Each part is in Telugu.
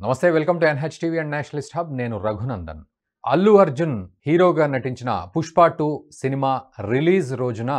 నమస్తే, welcome to NH TV and Nationalist hub. నేను రఘునందన్. అల్లు అర్జున్ హీరోగా నటించిన పుష్ప 2 సినిమా రిలీజ్ రోజున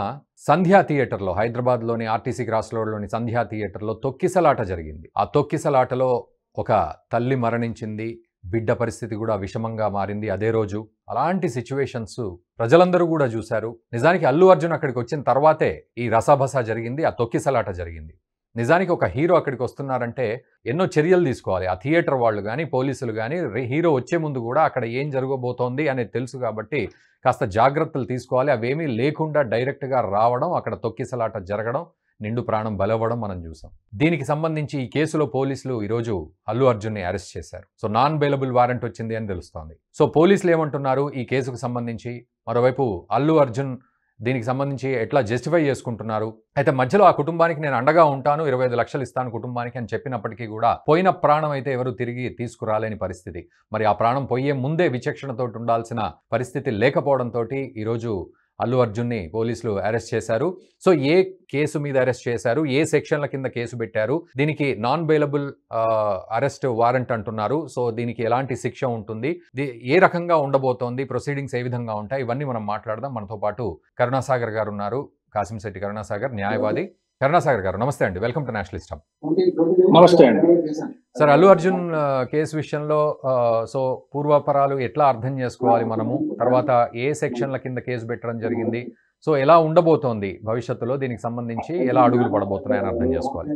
సంధ్యా థియేటర్లో, హైదరాబాద్లోని ఆర్టీసీ క్రాస్ రోడ్లోని సంధ్యా థియేటర్లో తొక్కిసలాట జరిగింది. ఆ తొక్కిసలాటలో ఒక తల్లి మరణించింది, బిడ్డ పరిస్థితి కూడా విషమంగా మారింది అదే రోజు. అలాంటి సిచ్యువేషన్స్ ప్రజలందరూ కూడా చూశారు. నిజానికి అల్లు అర్జున్ అక్కడికి వచ్చిన తర్వాతే ఈ రసాబసా జరిగింది, ఆ తొక్కిసలాట జరిగింది. నిజానికి ఒక హీరో అక్కడికి వస్తున్నారంటే ఎన్నో చర్యలు తీసుకోవాలి. ఆ థియేటర్ వాళ్ళు కానీ, పోలీసులు కానీ హీరో వచ్చే ముందు కూడా అక్కడ ఏం జరగబోతోంది అనేది తెలుసు కాబట్టి కాస్త జాగ్రత్తలు తీసుకోవాలి. అవేమీ లేకుండా డైరెక్ట్గా రావడం, అక్కడ తొక్కిసలాట జరగడం, నిండు ప్రాణం బలవ్వడం మనం చూసాం. దీనికి సంబంధించి ఈ కేసులో పోలీసులు ఈరోజు అల్లు అర్జున్ని అరెస్ట్ చేశారు. సో నాన్ బెయిలబుల్ వారెంట్ వచ్చింది అని తెలుస్తోంది. సో పోలీసులు ఏమంటున్నారు ఈ కేసుకు సంబంధించి, మరోవైపు అల్లు అర్జున్ దీనికి సంబంధించి ఎట్లా జస్టిఫై చేసుకుంటున్నారు. అయితే మధ్యలో ఆ కుటుంబానికి నేను అండగా ఉంటాను, 25 లక్షలు ఇస్తాను కుటుంబానికి అని చెప్పినప్పటికీ కూడా పోయిన ప్రాణం అయితే ఎవరు తిరిగి తీసుకురాలేని పరిస్థితి. మరి ఆ ప్రాణం పోయే ముందే విచక్షణతో ఉండాల్సిన పరిస్థితి లేకపోవడంతో ఈరోజు అల్లు అర్జున్ని పోలీసులు అరెస్ట్ చేశారు. సో ఏ కేసు మీద అరెస్ట్ చేశారు, ఏ సెక్షన్ల కింద కేసు పెట్టారు, దీనికి నాన్ బెయిలబుల్ అరెస్ట్ వారెంట్ అంటున్నారు. సో దీనికి ఎలాంటి శిక్ష ఉంటుంది, ఏ రకంగా ఉండబోతోంది, ప్రొసీడింగ్స్ ఏ విధంగా ఉంటాయి, ఇవన్నీ మనం మాట్లాడదాం. మనతో పాటు కరుణాసాగర్ గారు ఉన్నారు, కాసింశెట్టి కరుణాసాగర్, న్యాయవాది. కరుణాసాగర్ గారు నమస్తే అండి, వెల్కమ్ టు నేషనలిస్ట్ హబ్. నమస్తే అండి సార్, అల్లు అర్జున్ కేసు విషయంలో సో పూర్వాపరాలు ఎట్లా అర్థం చేసుకోవాలి మనము, తర్వాత ఏ సెక్షన్ల కింద కేసు పెట్టడం జరిగింది, సో ఎలా ఉండబోతోంది భవిష్యత్తులో, దీనికి సంబంధించి ఎలా అడుగులు పడబోతున్నాయని అర్థం చేసుకోవాలి.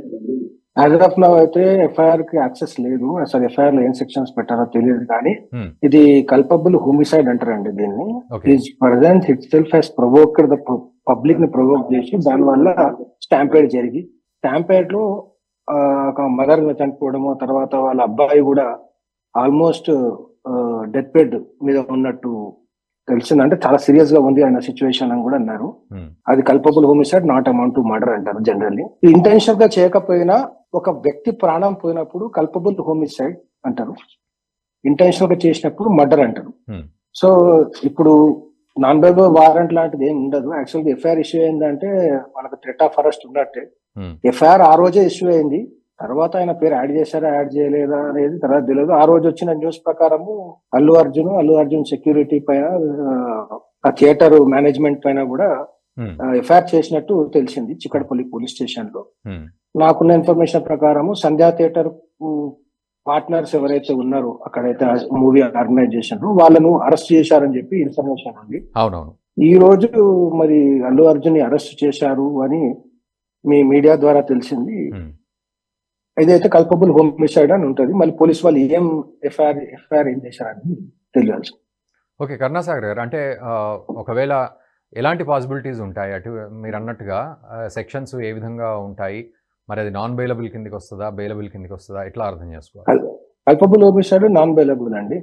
యాజ్ ఆఫ్ నౌ అయితే ఎఫ్ఐఆర్ కి యాక్సెస్ లేదు. అసలు ఎఫ్ఐఆర్ లో ఏం సెక్షన్స్ పెట్టారో తెలియదు. కానీ ఇది కల్పబుల్ హోమిసైడ్ అంటారండి దీన్ని. Present it self he's provoked the public ని ప్రొవోక్ చేసి దానివల్ల స్టాంపేడ్ జరిగి, స్టాంపేడ్ లో ఒక మదర్ చనిపోవడము, తర్వాత వాళ్ళ అబ్బాయి కూడా ఆల్మోస్ట్ డెత్ బెడ్ మీద ఉన్నట్టు తెలిసింది. అంటే చాలా సీరియస్ గా ఉంది అన్న సిచ్యువేషన్ అని కూడా అన్నారు. అది culpable homicide, not amount to murder అంటారు జనరల్లీ. ఇంటెన్షన్ గా చేయకపోయినా ఒక వ్యక్తి ప్రాణం పోయినప్పుడు కల్పబుల్ హోమిసైడ్ అంటారు, ఇంటెన్షన్ గా చేసినప్పుడు మర్డర్ అంటారు. సో ఇప్పుడు నాన్ బెయిలబుల్ వారెంట్ లాంటిది ఏమి ఉండదు. యాక్చువల్గా ఎఫ్ఐఆర్ ఇష్యూ అయిందంటే మనకు థ్రెట్ ఆఫ్ అరెస్ట్ ఉన్నట్టే. ఎఫ్ఐఆర్ ఆ రోజే ఇష్యూ అయింది, తర్వాత ఆయన పేరు యాడ్ చేశారా యాడ్ చేయలేదా అనేది తర్వాత తెలియదు. ఆ రోజు వచ్చిన న్యూస్ ప్రకారము అల్లు అర్జున్ సెక్యూరిటీ పైన, ఆ థియేటర్ మేనేజ్మెంట్ పైన కూడా ఎఫ్ఐఆర్ చేసినట్టు తెలిసింది చిక్కడపల్లి పోలీస్ స్టేషన్ లో. నాకున్న ఇన్ఫర్మేషన్ ప్రకారము సంధ్యా థియేటర్ పార్ట్నర్స్ ఎవరైతే ఉన్నారో అక్కడైతే మూవీ ఆర్గనైజ్ చేశారు వాళ్ళను అరెస్ట్ చేశారని చెప్పి ఇన్ఫర్మేషన్ ఉంది. అవునవును, ఈ రోజు మరి అల్లు అర్జున్ ని అరెస్ట్ చేశారు అని మీ మీడియా ద్వారా తెలిసింది. ఇదైతే కల్పబుల్ హోమిసైడ్ అని ఉంటుంది. మళ్ళీ పోలీస్ వాళ్ళు ఏం ఎఫ్ఐఆర్ ఏం చేశారని తెలియాల్సి. ఓకే కరుణాసాగర్ గారు, అంటే ఒకవేళ ఎలాంటి పాసిబిలిటీస్ ఉంటాయి, అటు మీరు అన్నట్టుగా సెక్షన్స్ ఏ విధంగా ఉంటాయి, మరి అది నాన్ బెయిలబుల్ కిందకి వస్తుందా, బెయిలబుల్ కిందకి వస్తుందా, ఎట్లా అర్థం చేసుకోవాలి? కల్పబుల్ హోమిసైడ్ నాన్ బెయిలబుల్ అండి.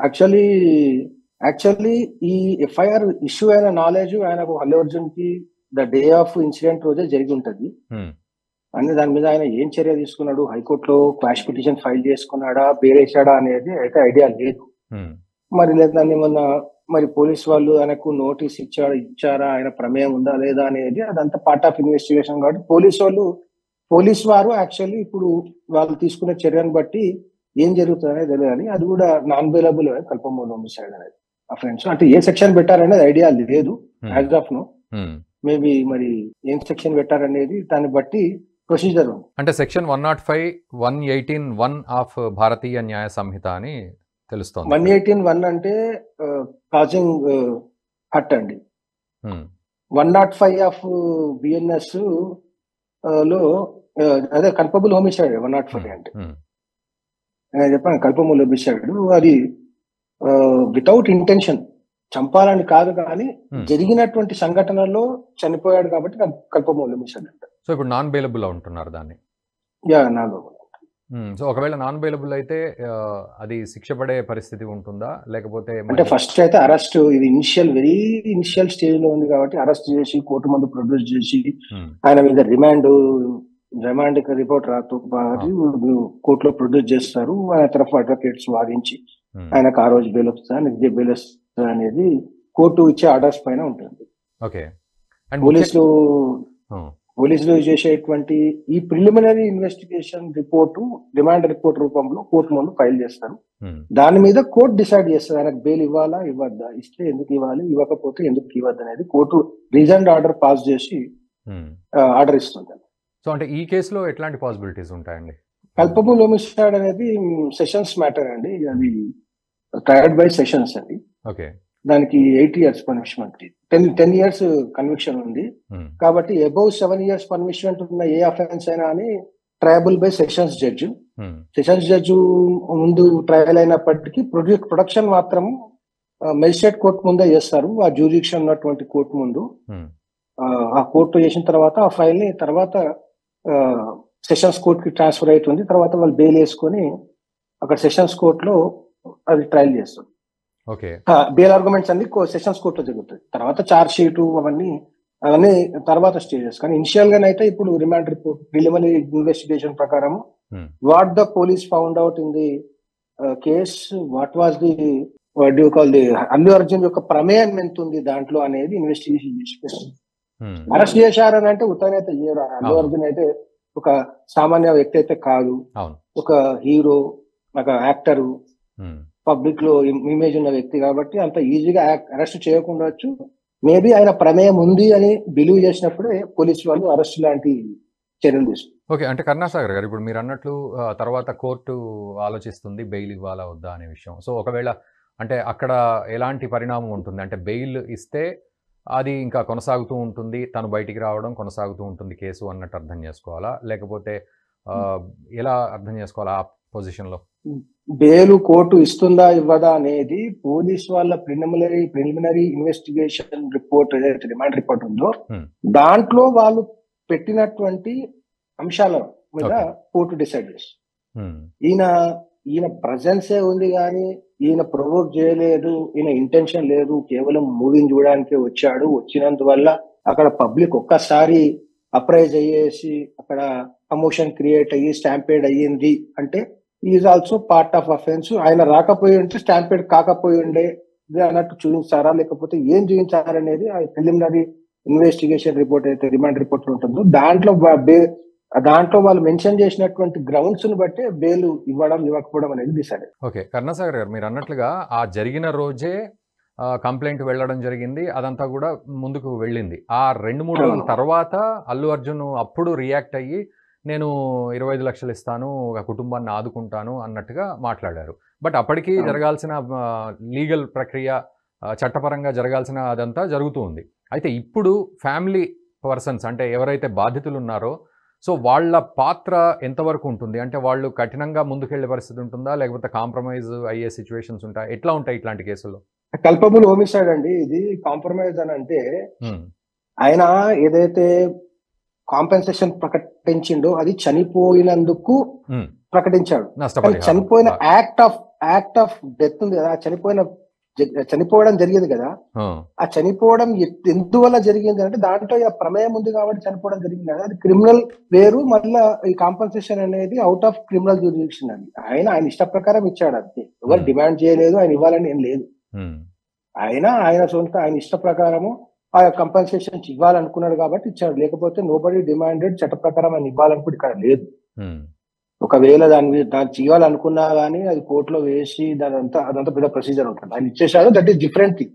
యాక్చువల్లీ ఈ ఎఫ్ఐఆర్ ఇష్యూ అయిన నాలెడ్జ్ ఆయనకు అల్లు అర్జున్ కి ద డే ఆఫ్ ఇన్సిడెంట్ రోజే జరిగి ఉంటది. అని దాని మీద ఆయన ఏం చర్య తీసుకున్నాడు, హైకోర్టులో క్వాష్ పిటిషన్ ఫైల్ చేసుకున్నాడా, బెయిల్ అనేది అయితే ఐడియా లేదు. మరి లేదా ఏమన్నా మరి పోలీస్ వాళ్ళు ఆయనకు నోటీస్ ఇచ్చారా, ఆయన ప్రమేయం ఉందా లేదా అనేది అదంతా పార్ట్ ఆఫ్ ఇన్వెస్టిగేషన్. కాబట్టి పోలీస్ వారు యాక్చువల్లీ ఇప్పుడు వాళ్ళు తీసుకునే చర్యను బట్టి ఏం జరుగుతుంది అనేది తెలియాలి. అది కూడా నాన్ బెయిలబుల్ కల్పబుల్ హోమిసైడ్ అనేది అఫెన్స్. అంటే ఏ సెక్షన్ పెట్టారనేది ఐడియా లేదు యాజ్ ఆఫ్ నో. మేబీ మరి ఏం సెక్షన్ పెట్టారనేది దాన్ని బట్టి ప్రొసీజర్ ఉంది. అంటే సెక్షన్ 105, 118(1) ఆఫ్ భారతీయ న్యాయ సంహిత అని తెలుస్తోంది. 118(1) అంటే కాజింగ్ హర్ట్ అండి. 105 ఆఫ్ బిఎన్ఎస్ లో అదే కల్పబుల్ హోమిసైడ్ 105 అంటే. నేను చెప్పాను కల్పబుల్ హోమిసైడ్ అది వితౌట్ ఇంటెన్షన్, చంపాలని కాదు కానీ జరిగినటువంటి సంఘటనలో చనిపోయాడు కాబట్టి కల్పబుల్ హోమిసైడ్ అంటారు. సో ఇప్పుడు నాన్ బెయిలబుల్ అంటున్నారు దాన్ని. Non bailable. సో ఒకవేళ నాన్ బెయిలబుల్ అయితే అది శిక్ష పడే పరిస్థితి ఉంటుందా, లేకపోతే అంటే ఫస్ట్ అయితే అరెస్ట్, ఇది వెరీ ఇనిషియల్ స్టేజ్ లో ఉంది కాబట్టి అరెస్ట్ చేసి కోర్టు ముందు ప్రొడ్యూస్ చేసి ఆయన మీద రిమాండ్ రిపోర్ట్ కోర్టులో ప్రొడ్యూస్ చేస్తారు. ఆయన తరఫు అడ్వకేట్స్ వాదించి ఆయనకు ఆ రోజు బెయిల్ వస్తుందా, నెక్స్ట్ బెయిల్ వస్తుందా అనేది కోర్టు ఇచ్చే ఆర్డర్స్ పైన ఉంటుంది. ఓకే. పోలీసులు పోలీసులు చేసేటువంటి ఈ preliminary investigation report remand report రూపంలో కోర్టు ముందు ఫైల్ చేస్తారు. దాని మీద కోర్టు డిసైడ్ చేస్తుంది ఆయనకు బెయిల్ ఇవ్వాలా ఇవ్వద్దా, ఇస్తే ఎందుకు ఇవ్వాలి, ఇవ్వకపోతే ఎందుకు ఇవ్వద్దు అనేది కోర్టు రీజన్డ్ ఆర్డర్ పాస్ చేసి ఆర్డర్ ఇస్తుంది. సో అంటే ఈ కేసులో ఎట్లాంటి పాసిబిలిటీస్ ఉంటాయండి? కల్పబుల్ హోమిసైడ్ అనేది సెషన్స్ మ్యాటర్ అండి, అది ట్రయడ్ బై సెషన్స్ అండి. ఓకే, దానికి 8 years పనిష్మెంట్, 10 years కన్విక్షన్ ఉంది. కాబట్టి అబౌవ్ 7 years పనిష్మెంట్ ఉన్న ఏ అఫెన్స్ అయినా అని triable by sessions judge. Sessions judge ముందు ట్రయల్ అయినప్పటికీ ప్రొడక్షన్ మాత్రం మెజిస్ట్రేట్ కోర్టు ముందే చేస్తారు, ఆ జ్యూరిడిక్షన్ ఉన్నటువంటి కోర్టు ముందు. ఆ కోర్టు చేసిన తర్వాత ఆ ఫైల్ ని తర్వాత సెషన్స్ కోర్ట్ కి ట్రాన్స్ఫర్ అవుతుంది. తర్వాత వాళ్ళు బెయిల్ వేసుకొని అక్కడ సెషన్స్ కోర్ట్ లో అది ట్రయల్ చేస్తారు. బెయిల్ ఆర్గ్యుమెంట్స్ అన్ని సెషన్స్ కోర్ట్ లో జరుగుతాయి. తర్వాత చార్జ్ షీట్ అవన్నీ తర్వాత స్టేజెస్. కానీ ఇనిషియల్ గానైతే ఇప్పుడు రిమాండ్ రిపోర్ట్ ప్రిలిమినరీ ఇన్వెస్టిగేషన్ ప్రకారం what the police found out in the case, what was the Allu Arjun యొక్క ప్రమేయం ఎంత ఉంది దాంట్లో అనేది ఇన్వెస్టిగేషన్ చేసి అరెస్ట్ చేశారని అంటే ఉత్తరైతే చేయరు. అల్లు అర్జున్ అయితే ఒక సామాన్య వ్యక్తి అయితే కాదు, ఒక హీరో, ఒక యాక్టర్, పబ్లిక్ లో ఇమేజ్ ఉన్న వ్యక్తి. కాబట్టి అంత ఈజీగా అరెస్ట్ చేయకుండా మేబీ ఆయన ప్రమేయం ఉంది అని బిలీవ్ చేసినప్పుడే పోలీసు వాళ్ళు అరెస్ట్ లాంటి చర్యలు తీసుకుంటారు. ఓకే, అంటే కరుణాసాగర్ గారు ఇప్పుడు మీరు అన్నట్లు తర్వాత కోర్టు ఆలోచిస్తుంది బెయిల్ ఇవ్వాలా వద్దా అనే విషయం. సో ఒకవేళ అంటే అక్కడ ఎలాంటి పరిణామం ఉంటుంది? అంటే బెయిల్ ఇస్తే అది ఇంకా కొనసాగుతూ ఉంటుంది, తను బయటికి రావడం కొనసాగుతూ ఉంటుంది కేసు అన్నట్టు అర్థం చేసుకోవాలా, లేకపోతే ఎలా అర్థం చేసుకోవాలా ఆ పొజిషన్లో? బెయిల్ కోర్టు ఇస్తుందా ఇవ్వదా అనేది పోలీస్ వాళ్ళ ప్రిలిమినరీ ఇన్వెస్టిగేషన్ రిపోర్ట్ ఏదైతే రిమాండ్ రిపోర్ట్ ఉందో దాంట్లో వాళ్ళు పెట్టినటువంటి అంశాల మీద కోర్టు డిసైడ్ చేస్తుంది. ఈయన ప్రజెన్సే ఉంది కానీ ఈయన ప్రొవోక్ చేయలేదు, ఈయన ఇంటెన్షన్ లేదు, కేవలం మూవీని చూడడానికి వచ్చాడు, వచ్చినందువల్ల అక్కడ పబ్లిక్ ఒక్కసారి అప్రైజ్ అయ్యేసి అక్కడ కమోషన్ క్రియేట్ అయ్యి స్టాంపేడ్ అయ్యింది అంటే is also part of offence. ఆయన రాకపోయి ఉంటే స్టాంపేడ్ కాకపోయి ఉండే అన్నట్టు చూపించారా, లేకపోతే ఏం చూపించారనేది ఆ ప్రిలిమినరీ ఇన్వెస్టిగేషన్ రిపోర్ట్ అయితే రిమాండ్ రిపోర్ట్ ఉంటుందో దాంట్లో వాళ్ళు మెన్షన్ చేసినటువంటి గ్రౌండ్స్ ని బట్టి బెయిల్ ఇవ్వడం ఇవ్వకపోవడం అనేది డిసైడ్. ఓకే, కరుణాసాగర్ గారు మీరు అన్నట్లుగా ఆ జరిగిన రోజే కంప్లైంట్ వెళ్ళడం జరిగింది, అదంతా కూడా ముందుకు వెళ్ళింది. ఆ 2-3 రోజుల తర్వాత అల్లు అర్జున్ అప్పుడు రియాక్ట్ అయ్యి నేను 25 లక్షలు ఇస్తాను, ఒక కుటుంబాన్ని ఆదుకుంటాను అన్నట్టుగా మాట్లాడారు. బట్ అప్పటికి జరగాల్సిన లీగల్ ప్రక్రియ, చట్టపరంగా జరగాల్సిన అదంతా జరుగుతూ ఉంది. అయితే ఇప్పుడు ఫ్యామిలీ పర్సన్స్ అంటే ఎవరైతే బాధితులు ఉన్నారో సో వాళ్ళ పాత్ర ఎంతవరకు ఉంటుంది? అంటే వాళ్ళు కఠినంగా ముందుకెళ్లే పరిస్థితి ఉంటుందా, లేకపోతే కాంప్రమైజ్ అయ్యే సిచ్యువేషన్స్ ఉంటాయి? ఎట్లా ఉంటాయి ఇట్లాంటి కేసుల్లో? కల్పబుల్ హోమిసైడ్ అండి ఇది. కాంప్రమైజ్ అని అంటే ఆయన ఏదైతే కాంపెన్సేషన్ ప్రకటించిండో అది చనిపోయినందుకు ప్రకటించాడు. చనిపోయిన యాక్ట్ ఆఫ్ డెత్ ఉంది కదా, చనిపోవడం జరిగింది కదా, ఆ చనిపోవడం ఎందువల్ల జరిగింది అంటే దాంట్లో ప్రమేయం ఉంది కాబట్టి చనిపోవడం జరిగింది కదా, అది క్రిమినల్ వేరు. మళ్ళీ ఈ కాంపెన్సేషన్ అనేది అవుట్ ఆఫ్ క్రిమినల్ జ్యూరిడిక్షన్ అది. ఆయన ఇష్ట ప్రకారం ఇచ్చాడు అంతే, ఎవరు డిమాండ్ చేయలేదు, ఆయన ఇవ్వాలని ఏం లేదు. ఆయన సొంత ఆయన ఇష్ట ప్రకారము ఆ కంపెన్సేషన్ ఇవ్వాలనుకున్నాడు కాబట్టి ఇచ్చాడు, లేకపోతే నోబడీ డిమాండెడ్ చట్ట ప్రకారం ఆయన ఇవ్వాలనుకుంటే ఇక్కడ లేదు. ఒకవేళ దాన్ని చేయాలనుకున్నా గానీ అది కోర్టులో వేసి అదంతా పెద్ద ప్రొసీజర్ ఉంటుంది. ఆయన ఇచ్చేసాడు, దట్ ఈస్ డిఫరెంట్ థింగ్.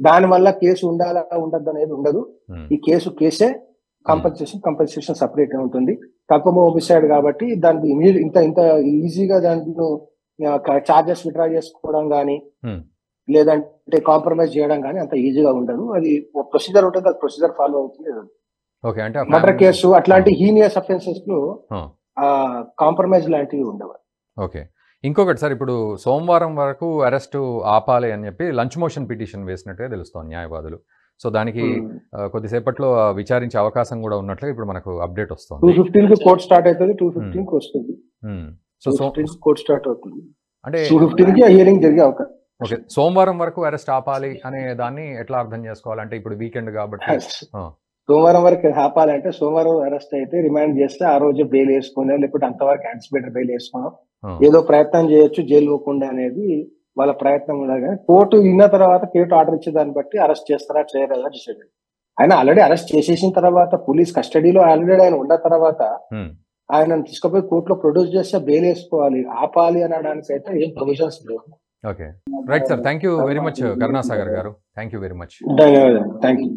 దాని వల్ల కేసు ఉండాలా ఉండద్దు అనేది ఉండదు. ఈ కేసే, కంపెన్సేషన్ సపరేట్ ఉంటుంది. కల్పబుల్ హోమిసైడ్ కాబట్టి దానికి ఇంత ఈజీగా దాంట్లో చార్జెస్ విత్డ్రా చేసుకోవడం గానీ లేదంటే కాంప్రమైజ్ చేయడం కానీ అంత ఈజీగా ఉండదు. అది ప్రొసీజర్ ఉంటుంది, అది ప్రొసీజర్ ఫాలో అవుతుంది. మర్డర్ కేసు అట్లాంటి హీనియస్ అఫెన్సెస్ లో కాంప్రమైజ్ లాంటివి ఉండవు. ఓకే, ఇంకొకటి సార్, ఇప్పుడు సోమవారం వరకు అరెస్ట్ ఆపాలి అని చెప్పి లంచ్ మోషన్ పిటిషన్ వేసినట్టుగా తెలుస్తోంది న్యాయవాదులు. సో దానికి కొద్దిసేపట్లో విచారించే అవకాశం కూడా ఉన్నట్లుగా ఇప్పుడు మనకు అప్డేట్ వస్తుంది. 2:15 కోర్టు స్టార్ట్ అవుతుంది, 2:15 వస్తుంది. సో కోర్టు స్టార్ట్ అవుతుంది అంటే 2:15 హియరింగ్ జరిగే అవకాశం. ఓకే, సోమవారం వరకు అరెస్ట్ ఆపాలి అనే దాన్ని ఎట్లా అర్థం చేసుకోవాలంటే ఇప్పుడు వీకెండ్ కాబట్టి సోమవారం వరకు ఆపాలంటే సోమవారం అరెస్ట్ అయితే రిమాండ్ చేస్తే ఆ రోజు బెయిల్ వేసుకునే, లేకపోతే అంతవరకు యాంటిసిపేటెడ్ బెయిల్ వేసుకున్నాం ఏదో ప్రయత్నం చేయొచ్చు జైలు పోకుండా అనేది వాళ్ళ ప్రయత్నం ఉండదు. కానీ కోర్టు విన్న తర్వాత కోర్టు ఆర్డర్ ఇచ్చే దాన్ని బట్టి అరెస్ట్ చేస్తారా చేయరా డిసైడ్. ఆయన ఆల్రెడీ అరెస్ట్ చేసేసిన తర్వాత పోలీస్ కస్టడీలో ఆల్రెడీ ఆయన ఉన్న తర్వాత ఆయన తీసుకుపోయి కోర్టులో ప్రొడ్యూస్ చేస్తే బెయిల్ వేసుకోవాలి, ఆపాలి అనడానికి అయితే ఏం ప్రొవిజన్స్ లేవు. Okay, right sir. Thank you very much Karunasagar గారు. Thank you very much. ధన్యవాదాలు. Thank you.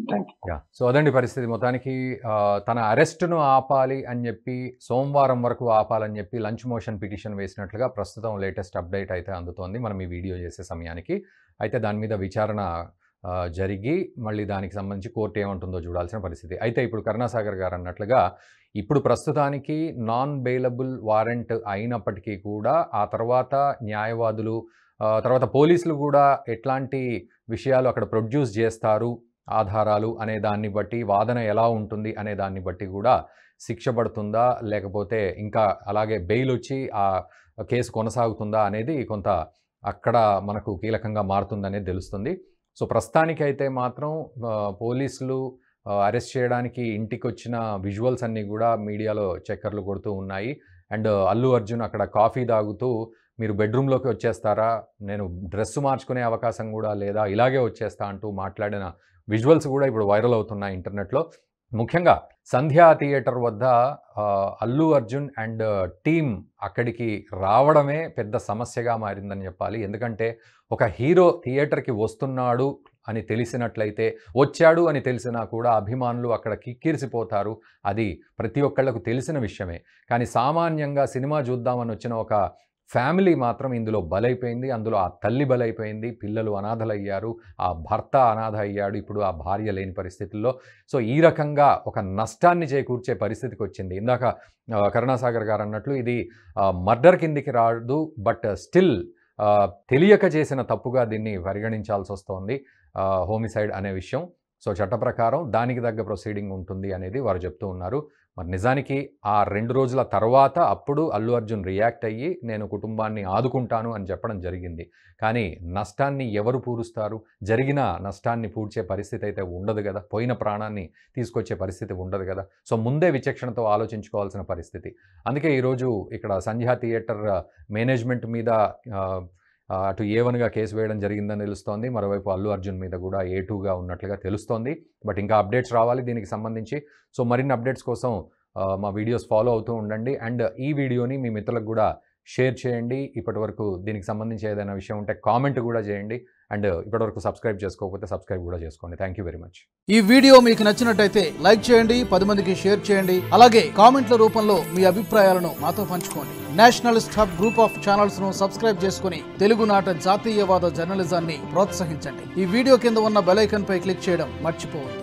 యా, సో అదండి పరిస్థితి. మొత్తానికి తన అరెస్టును ఆపాలి అని చెప్పి, సోమవారం వరకు ఆపాలని చెప్పి లంచ్ మోషన్ పిటిషన్ వేసినట్లుగా ప్రస్తుతం లేటెస్ట్ అప్డేట్ అయితే అందుతోంది మనం ఈ వీడియో చేసే సమయానికి. అయితే దాని మీద విచారణ జరిగి మళ్ళీ దానికి సంబంధించి కోర్టు ఏమంటుందో చూడాల్సిన పరిస్థితి. అయితే ఇప్పుడు కరుణాసాగర్ గారు అన్నట్లుగా ఇప్పుడు ప్రస్తుతానికి నాన్ బెయిలబుల్ వారెంట్ అయినప్పటికీ కూడా ఆ తర్వాత న్యాయవాదులు, తర్వాత పోలీసులు కూడా ఎట్లాంటి విషయాలు అక్కడ ప్రొడ్యూస్ చేస్తారు, ఆధారాలు అనే దాన్ని బట్టి, వాదన ఎలా ఉంటుంది అనే దాన్ని బట్టి కూడా శిక్ష పడుతుందా లేకపోతే ఇంకా అలాగే బెయిల్ వచ్చి ఆ కేసు కొనసాగుతుందా అనేది కొంత అక్కడ మనకు కీలకంగా మారుతుందనేది తెలుస్తుంది. సో ప్రస్తుతానికైతే మాత్రం పోలీసులు అరెస్ట్ చేయడానికి ఇంటికి వచ్చిన విజువల్స్ అన్నీ కూడా మీడియాలో చక్కర్లు కొడుతూ ఉన్నాయి. అండ్ అల్లు అర్జున్ అక్కడ కాఫీ తాగుతూ మీరు బెడ్రూమ్లోకి వచ్చేస్తారా, నేను డ్రెస్ మార్చుకునే అవకాశం కూడా లేదా, ఇలాగే వచ్చేస్తా అంటూ మాట్లాడిన విజువల్స్ కూడా ఇప్పుడు వైరల్ అవుతున్నాయి ఇంటర్నెట్లో. ముఖ్యంగా సంధ్యా థియేటర్ వద్ద అల్లు అర్జున్ అండ్ టీమ్ అక్కడికి రావడమే పెద్ద సమస్యగా మారిందని చెప్పాలి. ఎందుకంటే ఒక హీరో థియేటర్కి వస్తున్నాడు అని తెలిసినట్లయితే, వచ్చాడు అని తెలిసినా కూడా అభిమానులు అక్కడ కిక్కిరిసిపోతారు. అది ప్రతి ఒక్కళ్లకు తెలిసిన విషయమే. కానీ సామాన్యంగా సినిమా చూద్దామని వచ్చిన ఒక ఫ్యామిలీ మాత్రం ఇందులో బలైపోయింది. అందులో ఆ తల్లి బలైపోయింది, పిల్లలు అనాథలయ్యారు, ఆ భర్త అనాథ అయ్యాడు, ఇప్పుడు ఆ భార్య లేని పరిస్థితుల్లో. సో ఈ రకంగా ఒక నష్టాన్ని చేకూర్చే పరిస్థితికి వచ్చింది. ఇందాక కరుణాసాగర్ గారు అన్నట్లు ఇది మర్డర్ కిందికి రాదు, బట్ స్టిల్ తెలియక చేసిన తప్పుగా దీన్ని పరిగణించాల్సి వస్తోంది హోమిసైడ్ అనే విషయం. సో చట్ట ప్రకారం దానికి తగ్గ ప్రొసీడింగ్ ఉంటుంది అనేది వారు చెప్తూ ఉన్నారు. మరి నిజానికి ఆ 2 రోజుల తర్వాత అప్పుడు అల్లు అర్జున్ రియాక్ట్ అయ్యి నేను కుటుంబాన్ని ఆదుకుంటాను అని చెప్పడం జరిగింది. కానీ నష్టాన్ని ఎవరు పూరుస్తారు? జరిగిన నష్టాన్ని పూడ్చే పరిస్థితి అయితే ఉండదు కదా, పోయిన ప్రాణాన్ని తీసుకొచ్చే పరిస్థితి ఉండదు కదా. సో ముందే విచక్షణతో ఆలోచించుకోవాల్సిన పరిస్థితి. అందుకే ఈరోజు ఇక్కడ సంధ్యా థియేటర్ మేనేజ్మెంట్ మీద అటు A1గా కేసు వేయడం జరిగిందని తెలుస్తోంది. మరోవైపు అల్లు అర్జున్ మీద కూడా A2గా ఉన్నట్లుగా తెలుస్తోంది. బట్ ఇంకా అప్డేట్స్ రావాలి దీనికి సంబంధించి. సో మరిన్ని అప్డేట్స్ కోసం మా వీడియోస్ ఫాలో అవుతూ ఉండండి. అండ్ ఈ వీడియోని మీ మిత్రులకు కూడా షేర్ చేయండి. ఇప్పటివరకు దీనికి సంబంధించి ఏదైనా విషయం ఉంటే కామెంట్ కూడా చేయండి. అండ్ ఇప్పటివరకు సబ్స్క్రైబ్ చేసుకోకపోతే సబ్స్క్రైబ్ కూడా చేసుకోండి. Thank you very much. ఈ వీడియో మీకు నచ్చినట్టయితే లైక్ చేయండి, 10 మందికి షేర్ చేయండి. అలాగే కామెంట్ల రూపంలో మీ అభిప్రాయాలను మాతో పంచుకోండి. Nationalist hub group of channels ను సబ్స్క్రైబ్ చేసుకుని తెలుగునాట జాతీయవాద జర్నలిజాన్ని ప్రోత్సహించండి. ఈ వీడియో కింద ఉన్న బెల్ ఐకాన్ పై క్లిక్ చేయడం మర్చిపోవద్దు.